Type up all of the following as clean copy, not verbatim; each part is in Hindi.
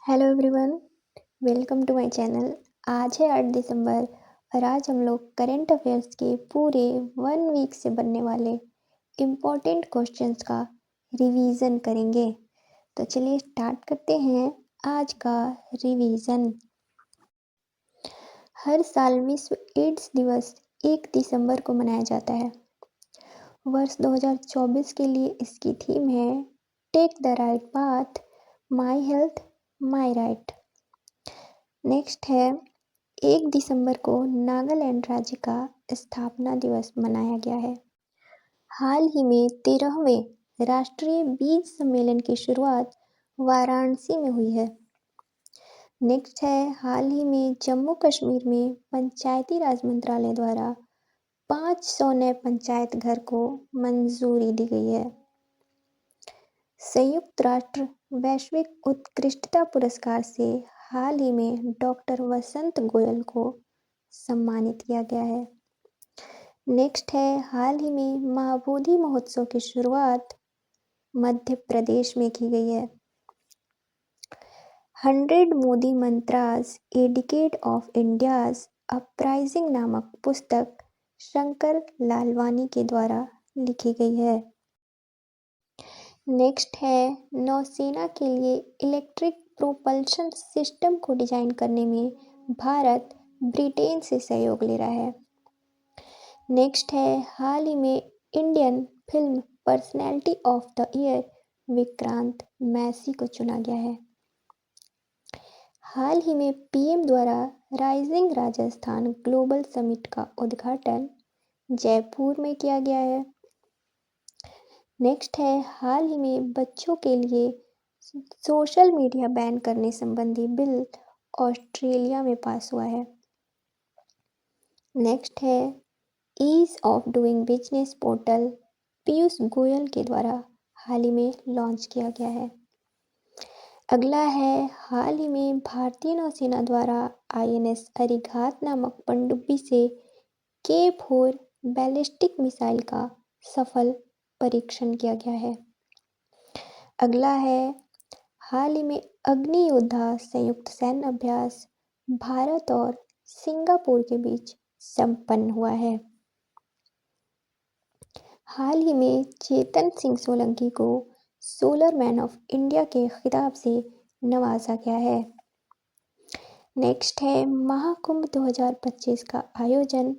Hello everyone, welcome to my channel. आज है 8 दिसंबर और आज हम लोग करंट अफेयर्स के पूरे 1 वीक से बनने वाले इम्पोर्टेंट क्वेश्चंस का रिवीजन करेंगे। तो चलिए स्टार्ट करते हैं आज का रिवीजन। हर साल विश्व एड्स दिवस 1 दिसंबर को मनाया जाता है। वर्ष 2024 के लिए इसकी थीम है take the right path, my health my right. Next है 1 दिसंबर को नागालैंड राज्य का स्थापना दिवस मनाया गया है। हाल ही में 13वें राष्ट्रीय बीज सम्मेलन की शुरुआत वाराणसी में हुई है। नेक्स्ट है हाल ही में जम्मू कश्मीर में पंचायती राज मंत्रालय द्वारा 500 नए पंचायत घर को मंजूरी दी गई है। संयुक्त राष्ट्र वैश्विक उत्कृष्टता पुरस्कार से हाल ही में डॉक्टर वसंत गोयल को सम्मानित किया गया है। नेक्स्ट है हाल ही में महाबोधि महोत्सव की शुरुआत मध्य प्रदेश में की गई है। 100 Modi mantras a decade of India's uprising नामक पुस्तक शंकर लालवानी के द्वारा लिखी गई है। नेक्स्ट है नौसेना के लिए इलेक्ट्रिक प्रोपल्शन सिस्टम को डिजाइन करने में भारत ब्रिटेन से सहयोग ले रहा है। नेक्स्ट है हाल ही में Indian film personality of the year Vikrant Massey को चुना गया है। हाल ही में पीएम द्वारा राइजिंग राजस्थान ग्लोबल समिट का उद्घाटन जयपुर में किया गया है। नेक्स्ट है हाल ही में बच्चों के लिए सोशल मीडिया बैन करने संबंधी बिल ऑस्ट्रेलिया में पास हुआ है। नेक्स्ट है ease of doing business portal Piyush Goyal के द्वारा हाल ही में लॉन्च किया गया है। अगला है हाल ही में भारतीय नौसेना द्वारा आईएनएस अरिघात नामक पनडुब्बी से K4 बैलिस्टिक मिसाइल का सफल परीक्षण किया गया है। अगला है हाल ही में अग्नि योद्धा संयुक्त सैन्य अभ्यास भारत और सिंगापुर के बीच संपन्न हुआ है। हाल ही में चेतन सिंह सोलंकी को सोलर मैन ऑफ इंडिया के खिताब से नवाजा गया है। नेक्स्ट है महाकुंभ 2025 का आयोजन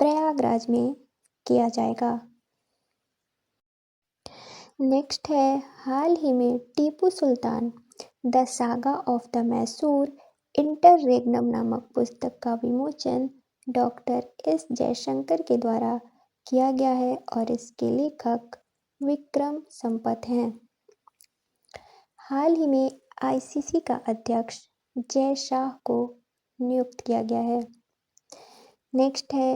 प्रयागराज में किया जाएगा। नेक्स्ट है हाल ही में Tipu Sultan the saga of the Mysore interregnum नामक पुस्तक का विमोचन डॉक्टर एस जयशंकर के द्वारा किया गया है और इसके लेखक विक्रम संपत हैं। हाल ही में आईसीसी का अध्यक्ष जय शाह को नियुक्त किया गया है। नेक्स्ट है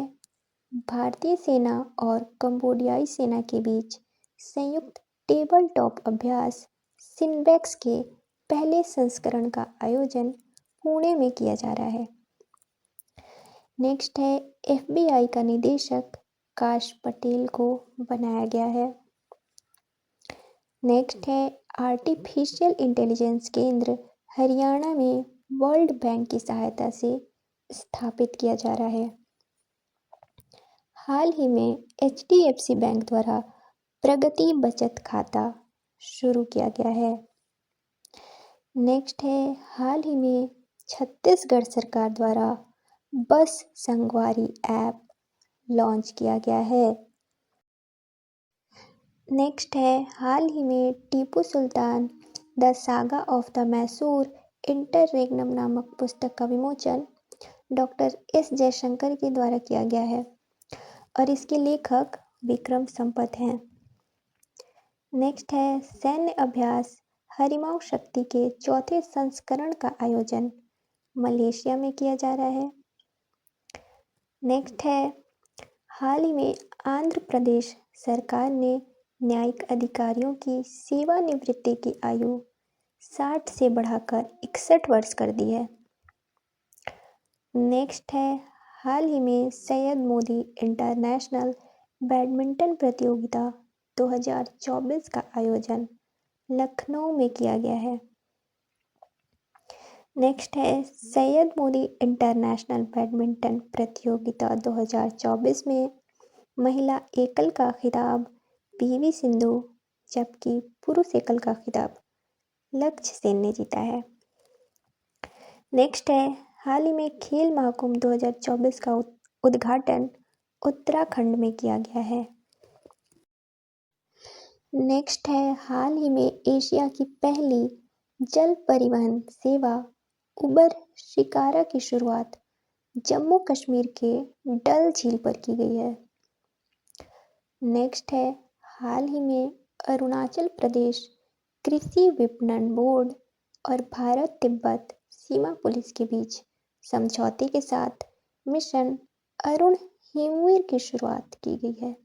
भारतीय सेना और कंबोडियाई सेना के बीच संयुक्त टेबल टॉप अभ्यास सिनबेक्स के पहले संस्करण का आयोजन पुणे में किया जा रहा है। नेक्स्ट है एफबीआई का निदेशक काश पटेल को बनाया गया है। नेक्स्ट है आर्टिफिशियल इंटेलिजेंस केंद्र हरियाणा में वर्ल्ड बैंक की सहायता से स्थापित किया जा रहा है। हाल ही में एचडीएफसी बैंक द्वारा प्रगति बचत खाता शुरू किया गया है। नेक्स्ट है हाल ही में छत्तीसगढ़ सरकार द्वारा बस संगवारी ऐप लॉन्च किया गया है। नेक्स्ट है हाल ही में Tipu Sultan the saga of the Mysore interregnum नामक पुस्तक का विमोचन डॉक्टर एस जयशंकर के द्वारा किया गया है और इसके लेखक विक्रम संपत हैं। नेक्स्ट है सैन्य अभ्यास हरिमाऊ शक्ति के चौथे संस्करण का आयोजन मलेशिया में किया जा रहा है। नेक्स्ट है हाल ही में आंध्र प्रदेश सरकार ने न्यायिक अधिकारियों की सेवानिवृत्ति की आयु 60 से बढ़ाकर 61 वर्ष कर दी है। नेक्स्ट है हाल ही में सैयद मोदी इंटरनेशनल बैडमिंटन प्रतियोगिता 2024 का आयोजन लखनऊ में किया गया है। नेक्स्ट है सैयद मोदी इंटरनेशनल बैडमिंटन प्रतियोगिता 2024 में महिला एकल का खिताब पीवी सिंधु, जबकि पुरुष एकल का खिताब लक्ष्य सेन ने जीता है। नेक्स्ट है हाल ही में खेल महाकुंभ 2024 का उद्घाटन उत्तराखंड में किया गया है। नेक्स्ट है हाल ही में एशिया की पहली जल परिवहन सेवा उबर शिकारा की शुरुआत जम्मू कश्मीर के डल झील पर की गई है। नेक्स्ट है हाल ही में अरुणाचल प्रदेश कृषि विपणन बोर्ड और भारत तिब्बत सीमा पुलिस के बीच समझौते के साथ मिशन अरुण हिमवीर की शुरुआत की गई है।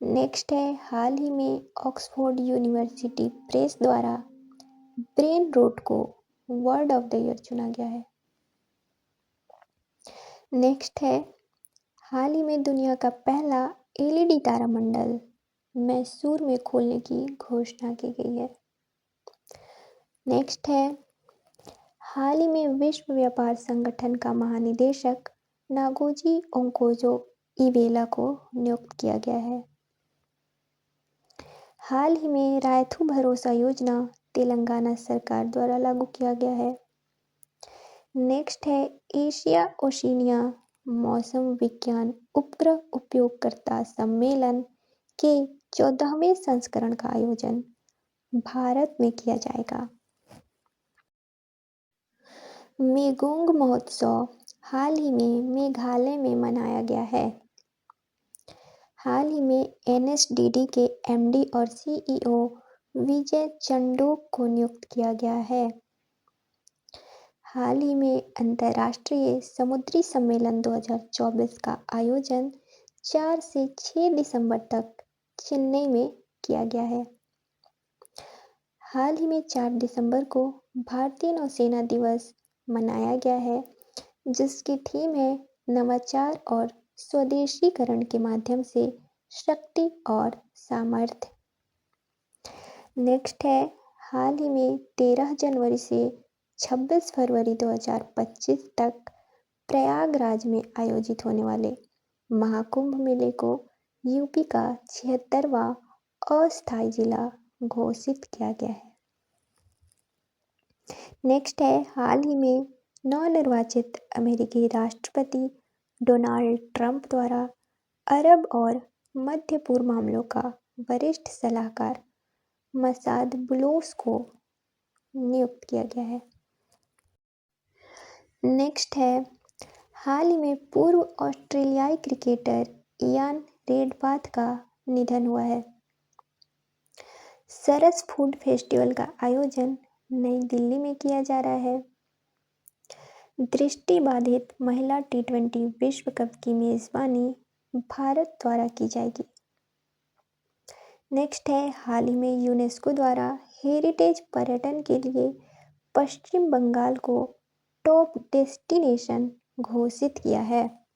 नेक्स्ट है हाल ही में ऑक्सफोर्ड यूनिवर्सिटी प्रेस द्वारा ब्रेन रोट को वर्ड ऑफ द ईयर चुना गया है। नेक्स्ट है हाल ही में दुनिया का पहला एलईडी तारामंडल मैसूर में खोलने की घोषणा की गई है। नेक्स्ट है हाल ही में विश्व व्यापार संगठन का महानिदेशक नागोजी ओंकोजो-इवेला को नियुक्त किया गया है। हाल ही में रायथू भरोसा योजना तेलंगाना सरकार द्वारा लागू किया गया है। नेक्स्ट है एशिया ओशिनिया मौसम विज्ञान उपग्रह उपयोगकर्ता सम्मेलन के 14वें संस्करण का आयोजन भारत में किया जाएगा। मेगोंग महोत्सव हाल ही में मेघालय में मनाया गया है। हाल ही में एनएसडीडी के एमडी और सीईओ विजय चंडोक को नियुक्त किया गया है। हाल ही में अंतर्राष्ट्रीय समुद्री सम्मेलन 2024 का आयोजन 4 से 6 दिसंबर तक चेन्नई में किया गया है। हाल ही में 4 दिसंबर को भारतीय नौसेना दिवस मनाया गया है, जिसकी थीम है नवाचार और स्वदेशीकरण के माध्यम से शक्ति और सामर्थ्य। नेक्स्ट है हाल ही में 13 जनवरी से 26 फरवरी 2025 तक प्रयागराज में आयोजित होने वाले महाकुंभ मेले को यूपी का 76वां अस्थायी जिला घोषित किया गया है। नेक्स्ट है हाल ही में नवनिर्वाचित अमेरिकी राष्ट्रपति डोनाल्ड ट्रंप द्वारा अरब और मध्य पूर्व मामलों का वरिष्ठ सलाहकार मसाद बुलोस को नियुक्त किया गया है। नेक्स्ट है हाल ही में पूर्व ऑस्ट्रेलियाई क्रिकेटर इयान रेडबाथ का निधन हुआ है। सरस फूड फेस्टिवल का आयोजन नई दिल्ली में किया जा रहा है। दृष्टिबाधित महिला टी20 विश्व कप की मेजबानी भारत द्वारा की जाएगी। नेक्स्ट है हाल ही में यूनेस्को द्वारा हेरिटेज पर्यटन के लिए पश्चिम बंगाल को टॉप डेस्टिनेशन घोषित किया है।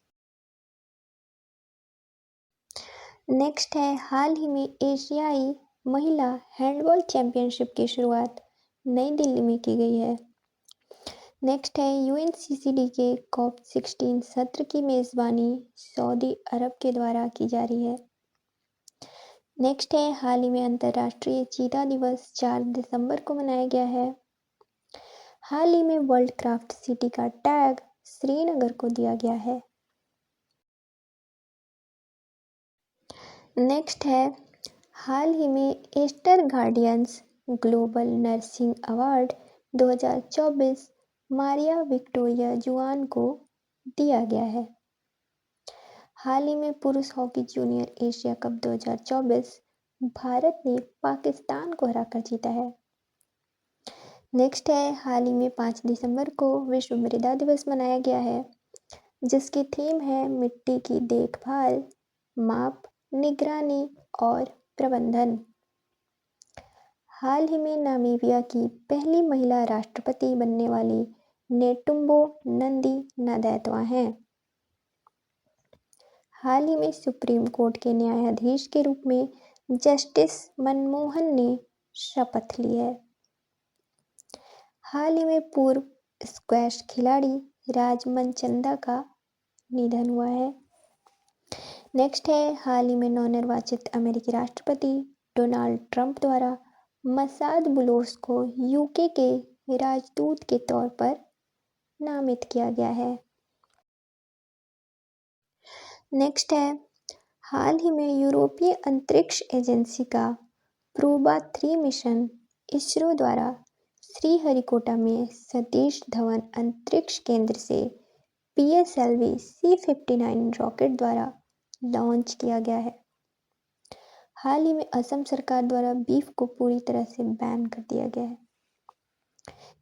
नेक्स्ट है हाल ही में एशियाई महिला हैंडबॉल चैंपियनशिप की शुरुआत नई दिल्ली में की गई है। नेक्स्ट है यूएनसीसीडी के COP16 सत्र की मेज़बानी सऊदी अरब के द्वारा की जा रही है। नेक्स्ट है हाल ही में अंतर्राष्ट्रीय चीता दिवस 4 दिसंबर को मनाया गया है। हाल ही में वर्ल्ड क्राफ्ट सिटी का टैग श्रीनगर को दिया गया है। नेक्स्ट है हाल ही में Aster guardians global nursing award 2024 Maria Victoria Juan को दिया गया है। हाल ही में पुरुष hockey junior Asia cup 2024 Bharat ने पाकिस्तान को हराकर जीता है। नेक्स्ट है हाल ही में 5 दिसंबर को विश्व मृदा दिवस मनाया गया है, जिसकी थीम है मिट्टी की देखभाल, माप, निगरानी और प्रबंधन। हाल ही में नामीबिया की पहली महिला राष्ट्रपति बनने वाली नेटुम्बो नंदी नदैतवा हैं। हाल ही में सुप्रीम कोर्ट के न्यायाधीश के रूप में जस्टिस मनमोहन ने शपथ ली है। हाल ही में पूर्व स्क्वैश खिलाड़ी राजमनचंदा का निधन हुआ है। नेक्स्ट है, हाल ही में नवनिर्वाचित अमेरिकी राष्ट्रपति डोनाल्ड ट्रंप द्वारा मसाद बुलोस को यूके के राजदूत के तौर पर नामित किया गया है। नेक्स्ट है, हाल ही में यूरोपीय अंतरिक्ष एजेंसी का प्रोबा 3 मिशन इसरो द्वारा श्रीहरिकोटा में सतीश धवन अंतरिक्ष केंद्र से PSLV C-59 रॉकेट द्वारा लॉन्च किया गया है। हाल ही में असम सरकार द्वारा बीफ को पूरी तरह से बैन कर दिया गया है।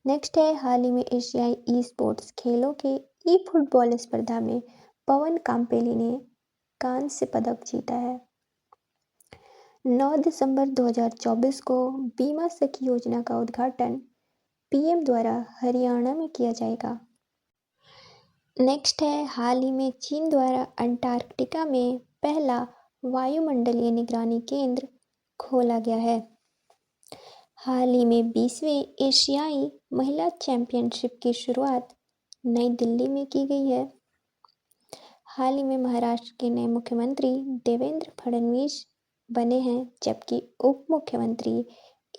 नेक्स्ट है, हाल ही में एशियाई ई स्पोर्ट्स खेलों के ई फुटबॉल स्पर्धा में पवन काम्पेली ने कांस्य पदक जीता है। 9 दिसंबर 2024 को बीमा सखी योजना का उद्घाटन PM द्वारा हरियाणा में किया जाएगा। नेक्स्ट है, हाल ही में चीन द्वारा अंटार्कटिका में पहला वायुमंडलीय निगरानी केंद्र खोला गया है। हाल ही में 20वें एशियाई महिला चैंपियनशिप की शुरुआत नई दिल्ली में की गई है। हाल ही में महाराष्ट्र के नए मुख्यमंत्री देवेंद्र फडणवीस बने हैं, जबकि उप मुख्यमंत्री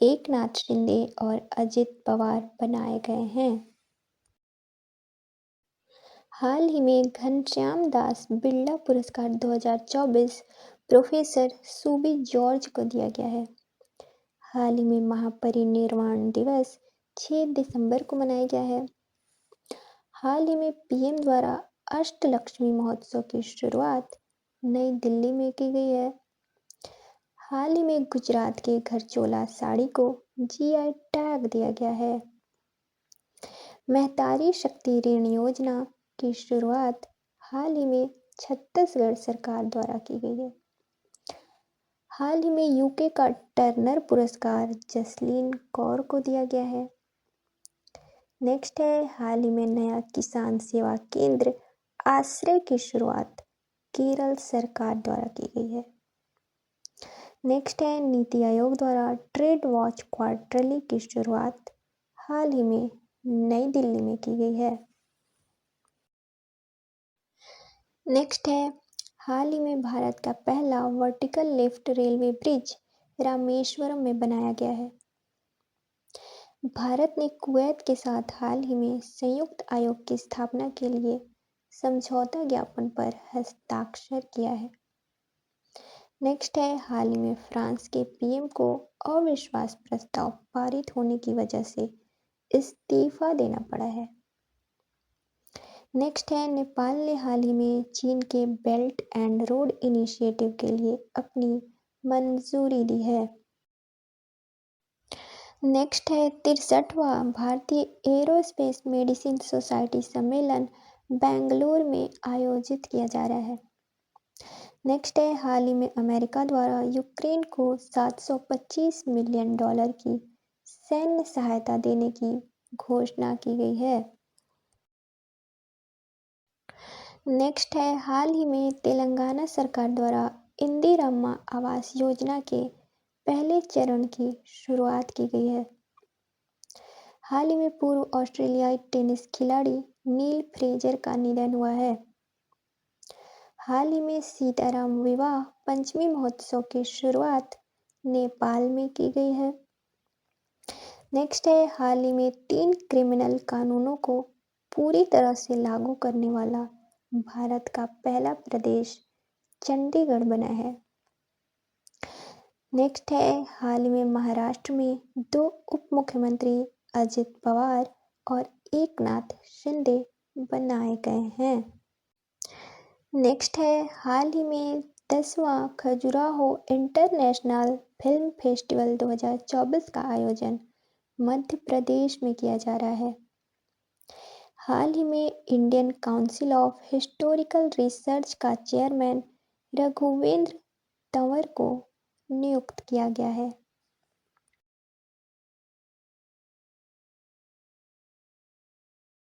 एकनाथ शिंदे और अजित पवार बनाए गए हैं। हाल ही में घनश्याम दास बिरला पुरस्कार 2024 प्रोफेसर सुबी जॉर्ज को दिया गया है। हाल ही में महापरिनिर्वाण दिवस 6 दिसंबर को मनाया गया है। हाल ही में PM द्वारा अष्टलक्ष्मी महोत्सव की शुरुआत नई दिल्ली में की गई है। हाल ही में गुजरात के घरचोला साड़ी को GI टैग दिया गया है। महतारी शक्ति ऋण योजना की शुरुआत हाल ही में छत्तीसगढ़ सरकार द्वारा की गई है। हाल ही में यूके का टर्नर पुरस्कार जसलीन कौर को दिया गया है। नेक्स्ट है, हाल ही में नया किसान सेवा केंद्र आश्रय की शुरुआत केरल सरकार द्वारा की गई है। नेक्स्ट है, नीति आयोग द्वारा ट्रेड वॉच क्वार्टरली की शुरुआत हाल ही में नई दिल्ली में की गई है। नेक्स्ट है, हाल ही में भारत का पहला vertical lift railway bridge Rameswaram में बनाया गया है। भारत ने कुवैत के साथ हाल ही में संयुक्त आयोग की स्थापना के लिए समझौता ज्ञापन पर हस्ताक्षर किया है। नेक्स्ट है, हाल ही में फ्रांस के PM को अविश्वास प्रस्ताव पारित होने की वजह से इस्तीफा देना पड़ा है। नेक्स्ट है, नेपाल ने हाल ही में चीन के बेल्ट एंड रोड इनिशिएटिव के लिए अपनी मंजूरी दी है। नेक्स्ट है, 63वां भारतीय एरोस्पेस मेडिसिन सोसाइटी सम्मेलन बेंगलुरु में आयोजित किया जा रहा है। नेक्स्ट है, हाल ही में अमेरिका द्वारा यूक्रेन को $725 मिलियन की सैन्य सहायता देने की घोषणा की गई है। नेक्स्ट है, हाल ही में तेलंगाना सरकार द्वारा इंदिरम्मा आवास योजना के पहले चरण की शुरुआत की गई है। हाल ही में पूर्व ऑस्ट्रेलियाई टेनिस खिलाड़ी नील फ्रेजर का निधन हुआ है। हाल ही में सीताराम विवाह पंचमी महोत्सव की शुरुआत नेपाल में की गई है। नेक्स्ट है, हाल ही में 3 क्रिमिनल कानूनों को पूरी तरह से लागू करने वाला भारत का पहला प्रदेश चंडीगढ़ बना है। नेक्स्ट है, हाल ही में महाराष्ट्र में 2 उप मुख्यमंत्री अजित पवार और एकनाथ शिंदे बनाए गए हैं। नेक्स्ट है, हाल ही में 10वां खजुराहो इंटरनेशनल फिल्म फेस्टिवल 2024 का आयोजन मध्य प्रदेश में किया जा रहा है। हाल ही में Indian council of historical research का चेयरमैन रघुवेंद्र तंवर को नियुक्त किया गया है।